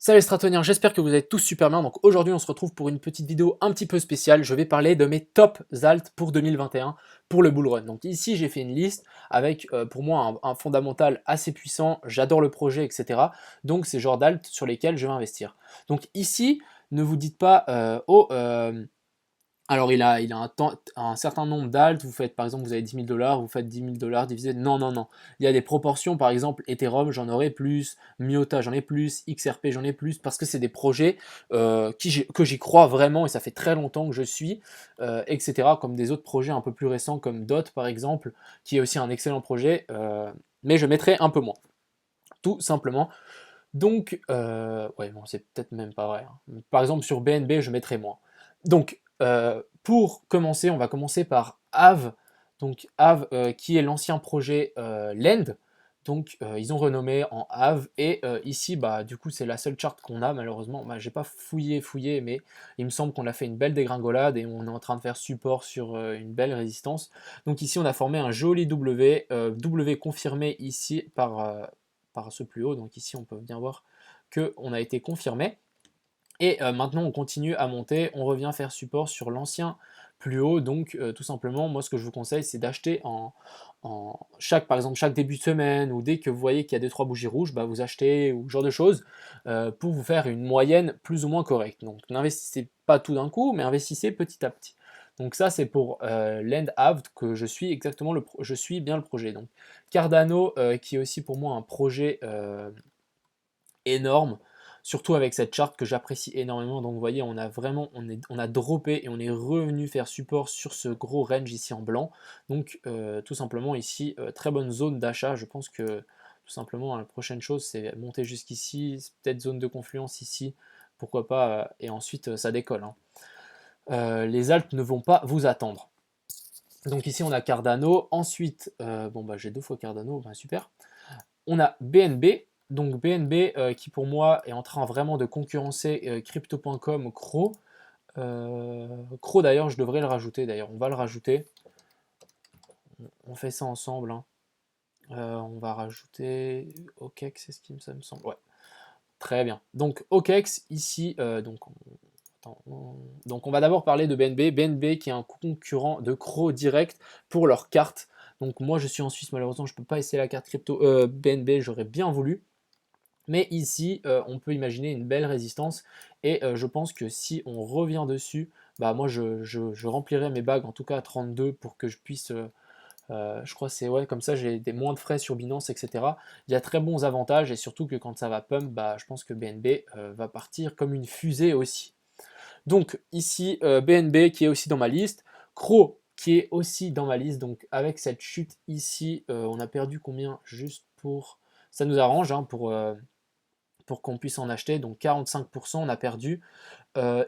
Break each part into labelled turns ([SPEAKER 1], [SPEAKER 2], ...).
[SPEAKER 1] Salut les Stratoniens, j'espère que vous allez tous super bien. Donc aujourd'hui on se retrouve pour une petite vidéo un petit peu spéciale. Je vais parler de mes top alt pour 2021 pour le bull run. Donc ici j'ai fait une liste avec pour moi un fondamental assez puissant. J'adore le projet, etc. Donc c'est genre d'alt sur lesquels je vais investir. Donc ici ne vous dites pas alors il a un certain nombre d'alt, vous faites par exemple, vous avez 10 000 dollars, vous faites 10 000 dollars divisé, non, non, non. Il y a des proportions, par exemple Ethereum j'en aurai plus, Myota j'en ai plus, XRP j'en ai plus, parce que c'est des projets que j'y crois vraiment et ça fait très longtemps que je suis, etc. Comme des autres projets un peu plus récents comme DOT par exemple, qui est aussi un excellent projet, mais je mettrai un peu moins, tout simplement. Donc, ouais, bon, c'est peut-être même pas vrai, hein. Par exemple, sur BNB, je mettrai moins. Donc, pour commencer, on va commencer par Aave. Donc, Aave, qui est l'ancien projet Lend. Donc, ils ont renommé en Aave. Et ici, bah, du coup, c'est la seule charte qu'on a, malheureusement. Bah, j'ai pas fouillé, mais il me semble qu'on a fait une belle dégringolade et on est en train de faire support sur une belle résistance. Donc, ici, on a formé un joli W, W confirmé ici par ce plus haut. Donc ici, on peut bien voir qu'on a été confirmé. Et maintenant, on continue à monter. On revient faire support sur l'ancien plus haut. Donc, tout simplement, moi, ce que je vous conseille, c'est d'acheter par exemple, chaque début de semaine ou dès que vous voyez qu'il y a 2-3 bougies rouges, bah, vous achetez ou ce genre de choses pour vous faire une moyenne plus ou moins correcte. Donc, n'investissez pas tout d'un coup, mais investissez petit à petit. Donc ça, c'est pour Land Aft que je suis exactement je suis bien le projet. Donc Cardano, qui est aussi pour moi un projet énorme, surtout avec cette charte que j'apprécie énormément. Donc vous voyez, on a vraiment, on a droppé et on est revenu faire support sur ce gros range ici en blanc. Donc tout simplement ici, très bonne zone d'achat. Je pense que tout simplement la prochaine chose c'est monter jusqu'ici, peut-être zone de confluence ici, pourquoi pas, et ensuite ça décolle, hein. Les Alpes ne vont pas vous attendre. Donc ici on a Cardano, ensuite, bon bah j'ai 2 fois Cardano, bah super. On a BNB, donc BNB qui pour moi est en train vraiment de concurrencer Crypto.com, Cro. Cro d'ailleurs, je devrais le rajouter d'ailleurs, on va le rajouter. On fait ça ensemble, hein. On va rajouter OKEx, c'est ce qui ça me semble. Ouais, très bien. Donc OKEx ici, donc on va d'abord parler de BNB. BNB qui est un concurrent de Cro direct pour leur carte. Donc moi je suis en Suisse, malheureusement je ne peux pas essayer la carte crypto BNB, j'aurais bien voulu. Mais ici, on peut imaginer une belle résistance et je pense que si on revient dessus, bah moi je remplirai mes bagues en tout cas à 32 pour que je puisse, je crois que c'est ouais, comme ça j'ai des moins de frais sur Binance, etc. Il y a très bons avantages et surtout que quand ça va pump, bah, je pense que BNB va partir comme une fusée aussi. Donc ici, BNB qui est aussi dans ma liste, Cro qui est aussi dans ma liste, donc avec cette chute ici, on a perdu combien juste pour... Ça nous arrange hein, pour qu'on puisse en acheter. Donc 45%, on a perdu.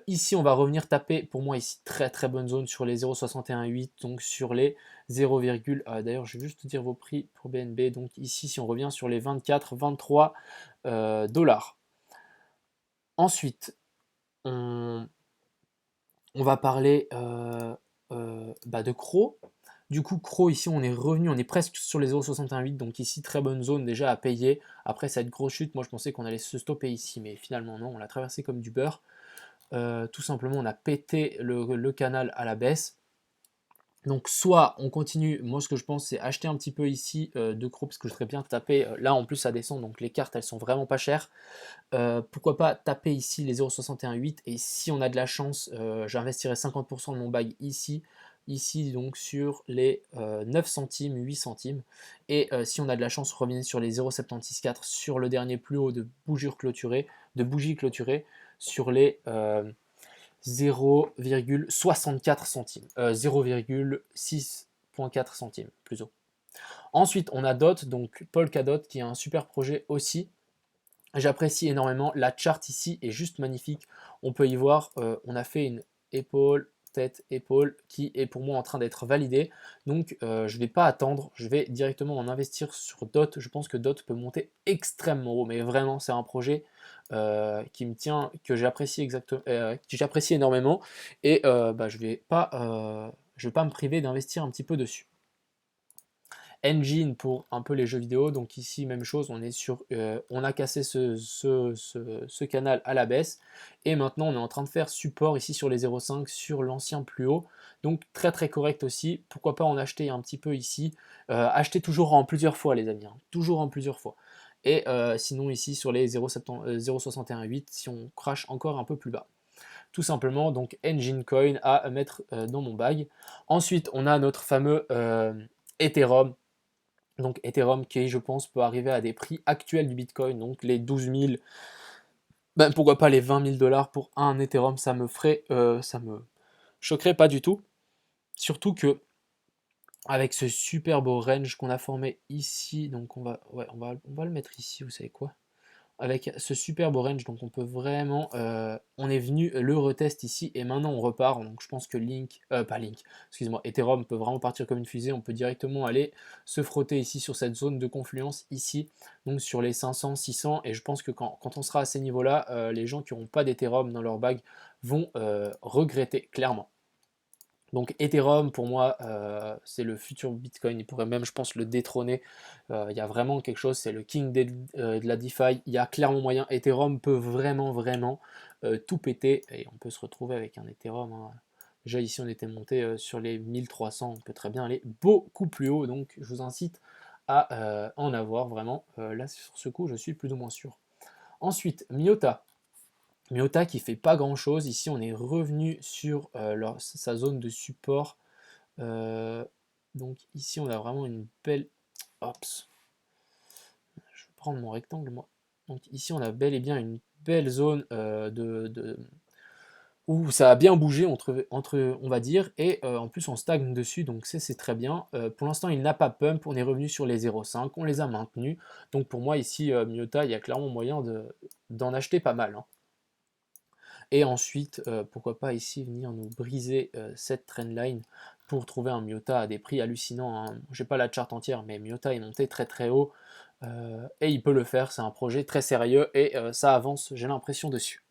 [SPEAKER 1] Ici, on va revenir taper, pour moi, ici, très très bonne zone sur les 0,618, donc sur les 0, d'ailleurs, je vais juste dire vos prix pour BNB. Donc ici, si on revient sur les 24, 23 dollars. Ensuite, on, on va parler bah, de Cro. Du coup, Cro, ici, on est revenu, on est presque sur les 0,618, donc ici, très bonne zone déjà à payer. Après cette grosse chute, moi je pensais qu'on allait se stopper ici, mais finalement non, on l'a traversé comme du beurre. Tout simplement, on a pété le canal à la baisse. Donc soit on continue, moi ce que je pense c'est acheter un petit peu ici de Cro, parce que je serais bien taper, là en plus ça descend, donc les cartes elles sont vraiment pas chères. Pourquoi pas taper ici les 0,618 et si on a de la chance, j'investirai 50% de mon bag ici donc sur les 9 centimes, 8 centimes. Et si on a de la chance, revenir sur les 0,764 sur le dernier plus haut de bougies clôturées sur les 0,64 centimes, 0,6.4 centimes plus haut. Ensuite, on a DOT, donc Polkadot, qui est un super projet aussi. J'apprécie énormément. La charte ici est juste magnifique. On peut y voir, on a fait une épaule, tête, épaule, qui est pour moi en train d'être validée. Donc je ne vais pas attendre, je vais directement en investir sur DOT. Je pense que DOT peut monter extrêmement haut, mais vraiment c'est un projet qui me tient, que j'apprécie énormément. Et bah, je vais pas me priver d'investir un petit peu dessus. Engine pour un peu les jeux vidéo. Donc ici, même chose, on est sur, on a cassé ce canal à la baisse. Et maintenant, on est en train de faire support ici sur les 0,5 sur l'ancien plus haut. Donc très très correct aussi. Pourquoi pas en acheter un petit peu ici. Acheter toujours en plusieurs fois les amis, hein. Toujours en plusieurs fois. Et sinon ici sur les 0,618 si on crache encore un peu plus bas. Tout simplement, donc Engine Coin à mettre dans mon bag. Ensuite, on a notre fameux Ethereum. Donc Ethereum qui, je pense, peut arriver à des prix actuels du Bitcoin, donc les 12 000, ben, pourquoi pas les 20 000 dollars pour un Ethereum, ça me choquerait pas du tout. Surtout que avec ce super beau range qu'on a formé ici, donc on va le mettre ici, vous savez quoi? Avec ce superbe range, donc on peut vraiment, on est venu le retest ici et maintenant on repart, donc je pense que pas Link, excusez-moi, Ethereum peut vraiment partir comme une fusée, on peut directement aller se frotter ici sur cette zone de confluence ici, donc sur les 500, 600, et je pense que quand on sera à ces niveaux-là, les gens qui n'auront pas d'Ethereum dans leur bag vont regretter clairement. Donc Ethereum, pour moi, c'est le futur Bitcoin. Il pourrait même, je pense, le détrôner. Il y a vraiment quelque chose, c'est le king de la DeFi. Il y a clairement moyen. Ethereum peut vraiment, vraiment tout péter. Et on peut se retrouver avec un Ethereum, hein. Déjà ici, on était monté sur les 1300. On peut très bien aller beaucoup plus haut. Donc je vous incite à en avoir vraiment. Là, sur ce coup, je suis plus ou moins sûr. Ensuite, Miota. Miota qui fait pas grand chose. Ici, on est revenu sur sa zone de support. Donc ici, on a vraiment une belle. Ops. Je vais prendre mon rectangle, moi. Donc ici, on a bel et bien une belle zone où ça a bien bougé, on va dire, et en plus, on stagne dessus, donc c'est très bien. Pour l'instant, il n'a pas pump, on est revenu sur les 0,5, on les a maintenus. Donc pour moi, ici, Miota, il y a clairement moyen d'en acheter pas mal, hein. Et ensuite, pourquoi pas ici venir nous briser cette trendline pour trouver un Miota à des prix hallucinants, hein. J'ai pas la charte entière, mais Miota est monté très très haut et il peut le faire. C'est un projet très sérieux et ça avance, j'ai l'impression, dessus.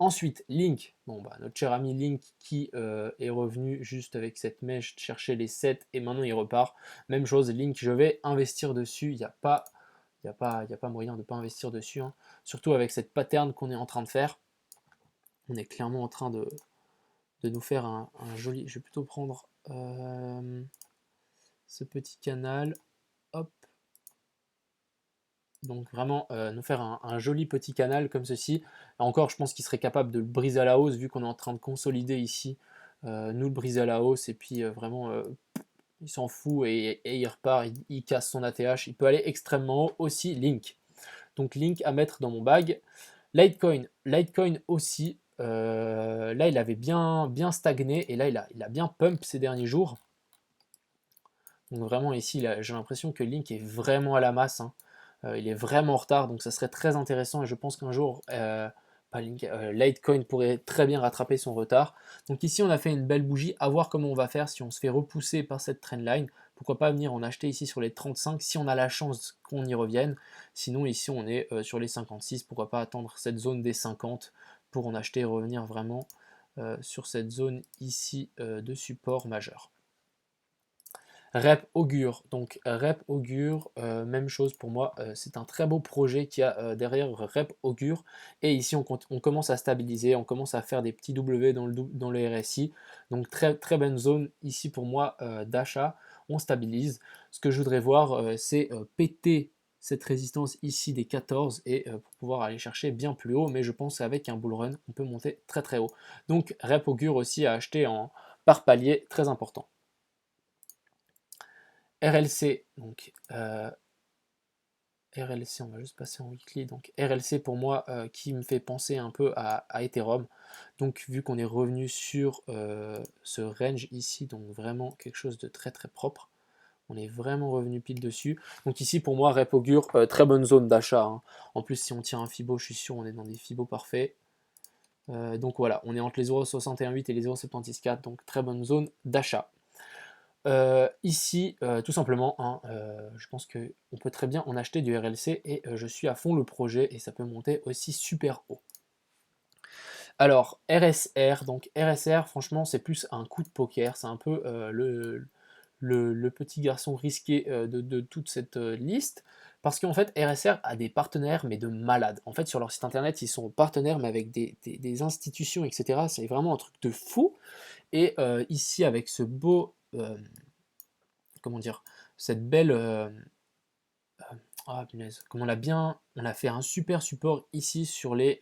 [SPEAKER 1] Ensuite, Link, bon, bah, notre cher ami Link qui est revenu juste avec cette mèche chercher les 7 et maintenant il repart. Même chose, Link, je vais investir dessus, il n'y a pas, y a pas moyen de ne pas investir dessus, hein. Surtout avec cette pattern qu'on est en train de faire. On est clairement en train de nous faire un joli. Je vais plutôt prendre ce petit canal. Hop. Donc vraiment nous faire un joli petit canal comme ceci. Encore, je pense qu'il serait capable de le briser à la hausse vu qu'on est en train de consolider ici. Nous le briser à la hausse et puis vraiment il s'en fout et il repart, il casse son ATH. Il peut aller extrêmement haut aussi. Link. Donc Link à mettre dans mon bag. Litecoin, Litecoin aussi. Là, il avait bien stagné et là, il a bien pump ces derniers jours. Donc vraiment ici, j'ai l'impression que Link est vraiment à la masse, hein. Il est vraiment en retard, donc ça serait très intéressant et je pense qu'un jour, pas Link, Litecoin pourrait très bien rattraper son retard. Donc ici, on a fait une belle bougie. À voir comment on va faire si on se fait repousser par cette trendline. Pourquoi pas venir en acheter ici sur les 35 si on a la chance qu'on y revienne. Sinon, ici, on est sur les 56. Pourquoi pas attendre cette zone des 50 pour en acheter et revenir vraiment sur cette zone ici de support majeur. Rep Augure, donc Rep Augure, même chose pour moi, c'est un très beau projet qui a derrière Rep Augure, et ici on commence à stabiliser, on commence à faire des petits W dans le RSI, donc très, très bonne zone ici pour moi d'achat, on stabilise. Ce que je voudrais voir, c'est péter cette résistance ici des 14 et pour pouvoir aller chercher bien plus haut, mais je pense qu'avec un bull run, on peut monter très très haut. Donc Rep Augure aussi à acheter par palier, très important. RLC, donc RLC, on va juste passer en weekly. Donc RLC pour moi qui me fait penser un peu à Ethereum. Donc vu qu'on est revenu sur ce range ici, donc vraiment quelque chose de très très propre. On est vraiment revenu pile dessus. Donc ici pour moi, Rep Augure, très bonne zone d'achat, hein. En plus si on tire un Fibo, je suis sûr on est dans des Fibo parfaits. Donc voilà, on est entre les 0,618 et les 0,764, donc très bonne zone d'achat. Ici, tout simplement, hein, je pense qu'on peut très bien en acheter du RLC et je suis à fond le projet et ça peut monter aussi super haut. Alors, RSR, donc RSR, franchement, c'est plus un coup de poker, c'est un peu le petit garçon risqué de toute cette liste, parce qu'en fait RSR a des partenaires mais de malades. En fait sur leur site internet ils sont partenaires mais avec des institutions etc. C'est vraiment un truc de fou. Et ici avec ce beau, comment dire, cette belle... ah punaise, comme on a fait un super support ici sur les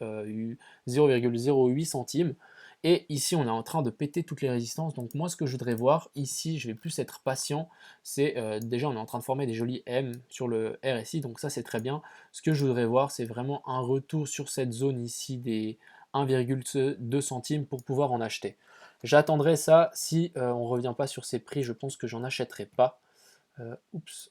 [SPEAKER 1] 0,08 centimes. Et ici, on est en train de péter toutes les résistances. Donc moi, ce que je voudrais voir ici, je vais plus être patient. C'est déjà, on est en train de former des jolis M sur le RSI. Donc ça, c'est très bien. Ce que je voudrais voir, c'est vraiment un retour sur cette zone ici des 1,2 centimes pour pouvoir en acheter. J'attendrai ça. Si on ne revient pas sur ces prix, je pense que j'en achèterai pas. Oups.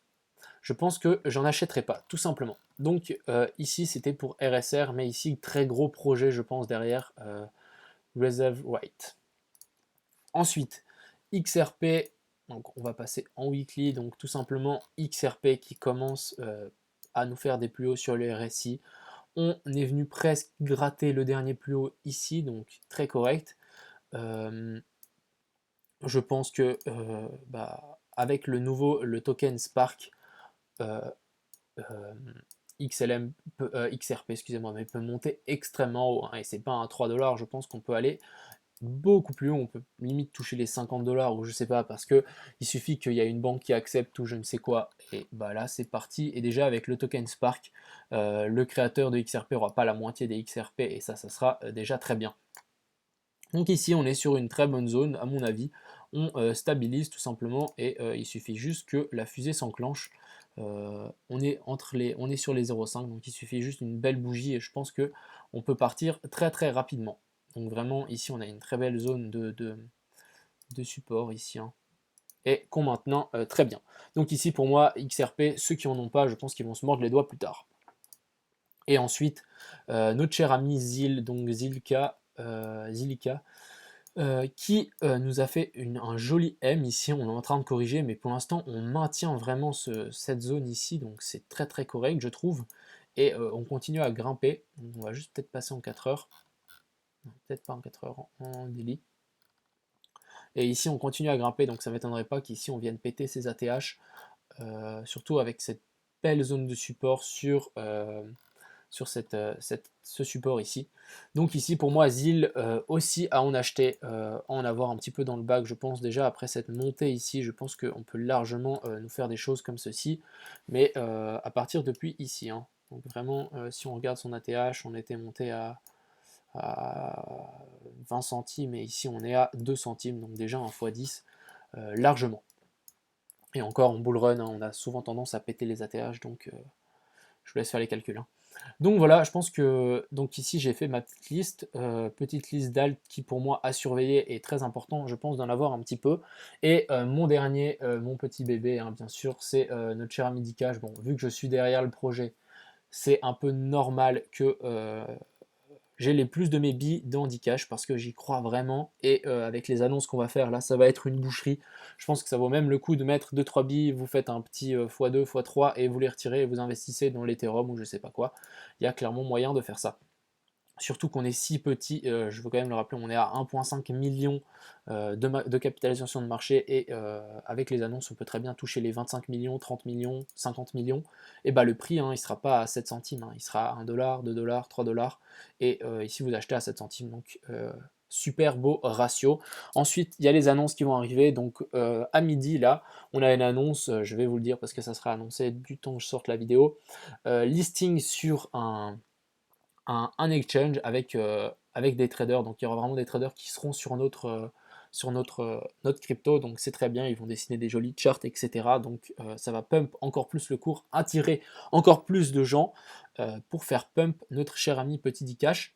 [SPEAKER 1] Je pense que j'en achèterai pas, tout simplement. Donc ici c'était pour RSR, mais ici très gros projet je pense derrière Reserve Right. Ensuite XRP, donc on va passer en weekly, donc tout simplement XRP qui commence à nous faire des plus hauts sur le RSI. On est venu presque gratter le dernier plus haut ici, donc très correct. Je pense que avec le token Spark, euh, XLM, XRP, excusez-moi, mais peut monter extrêmement haut, hein, et c'est pas un 3 $, je pense qu'on peut aller beaucoup plus haut, on peut limite toucher les 50 $ ou je sais pas, parce que il suffit qu'il y a une banque qui accepte ou je ne sais quoi, et bah là c'est parti. Et déjà avec le token Spark, le créateur de XRP aura pas la moitié des XRP, et ça sera déjà très bien. Donc ici on est sur une très bonne zone à mon avis, on stabilise tout simplement, et il suffit juste que la fusée s'enclenche. On est sur les 0,5, donc il suffit juste une belle bougie et je pense que on peut partir très très rapidement. Donc vraiment ici on a une très belle zone de support ici, hein, et qu'on maintient très bien. Donc ici pour moi XRP, ceux qui en ont pas, je pense qu'ils vont se mordre les doigts plus tard. Et ensuite notre cher ami Zil, donc Zilka, qui nous a fait un joli M ici. On est en train de corriger, mais pour l'instant on maintient vraiment cette zone ici, donc c'est très très correct je trouve. Et on continue à grimper, donc on va juste peut-être passer en 4 heures, peut-être pas en 4 heures, en daily. Et ici on continue à grimper, donc ça ne m'étonnerait pas qu'ici on vienne péter ces ATH, surtout avec cette belle zone de support sur ce support ici. Donc ici pour moi Zil aussi à en acheter, à en avoir un petit peu dans le bac je pense. Déjà après cette montée ici, je pense qu'on peut largement nous faire des choses comme ceci, mais à partir depuis ici, hein. Donc vraiment si on regarde son ATH, on était monté à 20 centimes et ici on est à 2 centimes, donc déjà un x10 largement. Et encore en bull run, hein, on a souvent tendance à péter les ATH, donc je vous laisse faire les calculs, hein. Donc voilà, je pense que donc ici j'ai fait ma petite liste d'alt qui pour moi à surveiller est très important, je pense d'en avoir un petit peu. Et mon dernier, mon petit bébé, hein, bien sûr, c'est notre cher ami Dcash. Bon, vu que je suis derrière le projet, c'est un peu normal que j'ai les plus de mes billes dans Dcash parce que j'y crois vraiment. Et avec les annonces qu'on va faire là, ça va être une boucherie. Je pense que ça vaut même le coup de mettre 2-3 billes, vous faites un petit x2, x3 et vous les retirez et vous investissez dans l'Ethereum ou je sais pas quoi. Il y a clairement moyen de faire ça. Surtout qu'on est si petit, je veux quand même le rappeler, on est à 1,5 million de capitalisation de marché, et avec les annonces on peut très bien toucher les 25 millions, 30 millions, 50 millions, et bah le prix hein, il sera pas à 7 centimes, hein, il sera à 1 $, 2 $, 3 $, et ici vous achetez à 7 centimes, donc super beau ratio. Ensuite il y a les annonces qui vont arriver, donc à midi là, on a une annonce, je vais vous le dire parce que ça sera annoncé du temps que je sorte la vidéo, listing sur un exchange avec des traders. Donc il y aura vraiment des traders qui seront sur notre crypto, donc c'est très bien, ils vont dessiner des jolis charts, etc. Donc ça va pump encore plus le cours, attirer encore plus de gens pour faire pump notre cher ami Petit Dcash.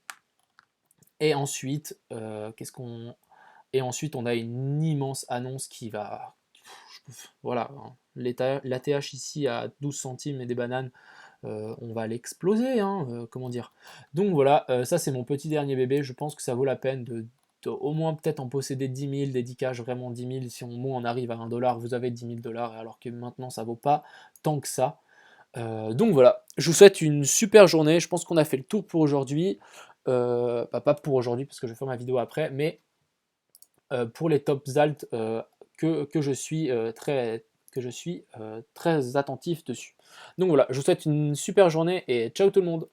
[SPEAKER 1] Et ensuite, Et ensuite, on a une immense annonce qui va... Voilà, hein. L'ATH ici à 12 centimes et des bananes, on va l'exploser, hein, comment dire. Donc voilà, ça c'est mon petit dernier bébé, je pense que ça vaut la peine de au moins peut-être en posséder 10 000, des 10 cash, vraiment 10 000, si au moins on arrive à 1 $, vous avez 10 000 $, alors que maintenant ça vaut pas tant que ça. Donc voilà, je vous souhaite une super journée, je pense qu'on a fait le tour pour aujourd'hui, pas pour aujourd'hui parce que je vais faire ma vidéo après, mais pour les tops alt que je suis très attentif dessus. Donc voilà, je vous souhaite une super journée et ciao tout le monde.